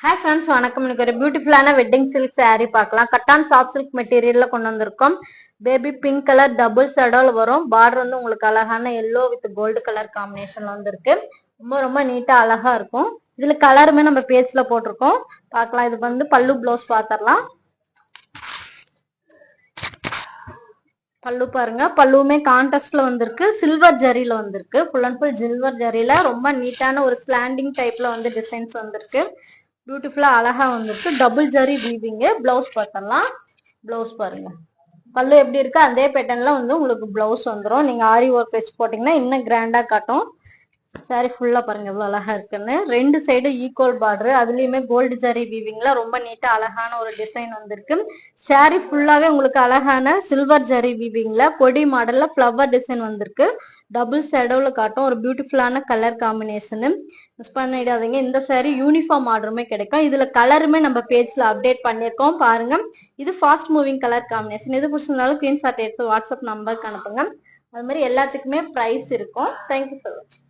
hi friends வணக்கம் இன்னைக்கு ஒரு பியூட்டிஃபுல்லான வெட்டிங் சில்க் saree பார்க்கலாம் கட்டான் சாஃப்ட் சில்க் மெட்டீரியல்ல கொண்டு வந்திருக்கோம் பேபி பிங்க் கலர் டபுள் ஷேடோல வரும் பார்டர் வந்து உங்களுக்கு அழகான yellow with gold கலர் காம்பினேஷன்ல வந்திருக்கு ரொம்ப ரொம்ப நீட்டா அழகா இருக்கும் இதுல கலருமே நம்ம பேஜ்ல போட்டுருக்கோம் பார்க்கலாம் இது வந்து பல்லு ப்ளவுஸ் பாத்தறலாம் பல்லு பாருங்க பல்லுமே கான்ட்ராஸ்ட்ல வந்திருக்கு சில்வர் ஜரியில வந்திருக்கு ஃபுல் அண்ட் ஃபுல் சில்வர் ஜரியில ரொம்ப நீட்டான ஒரு ஸ்லாண்டிங் டைப்ல வந்து டிசைன்ஸ் வந்திருக்கு பியூட்டிஃபுல்லா அழகா வந்திருக்கு டபுள் ஜரி வீவிங் பிளவுஸ் பார்த்தலாம் பிளவுஸ் பாருங்க பல்லு எப்படி இருக்கு அதே பேட்டர்ன்ல வந்து உங்களுக்கு பிளவுஸ் வந்துரும் நீங்க ஆரி ஒர்க் வச்சு போட்டீங்கன்னா இன்னும் கிராண்டா காட்டும் சாரி ஃபுல்லா பாருங்க எவ்வளவு அழகா இருக்குன்னு ரெண்டு சைடு ஈக்குவல் பார்டர் அதுலயுமே கோல்டு ஜரி வீவிங்ல ரொம்ப நீட்டா அழகான ஒரு டிசைன் வந்திருக்கு சாரி ஃபுல்லாவே உங்களுக்கு அழகான சில்வர் ஜரி வீவிங்ல கொடி மாடல்ல ஃப்ளவர் டிசைன் வந்திருக்கு டபுள் ஷேடோல காட்டும் ஒரு பியூட்டிஃபுல்லான கலர் காம்பினேஷன் மிஸ் பண்ணிடாதீங்க இந்த சாரி யூனிஃபார்ம் ஆர்டருமே கிடைக்கும் இதுல கலருமே நம்ம பேஜ்ல அப்டேட் பண்ணிருக்கோம் பாருங்க இது ஃபாஸ்ட் மூவிங் கலர் காம்பினேஷன் இது பிடிச்சிருந்தாலும் ஸ்கிரீன்ஷாட் எடுத்து வாட்ஸ்அப் நம்பருக்கு அனுப்புங்க அது மாதிரி எல்லாத்துக்குமே பிரைஸ் இருக்கும் தேங்க்யூ ஃபார் வாட்சிங்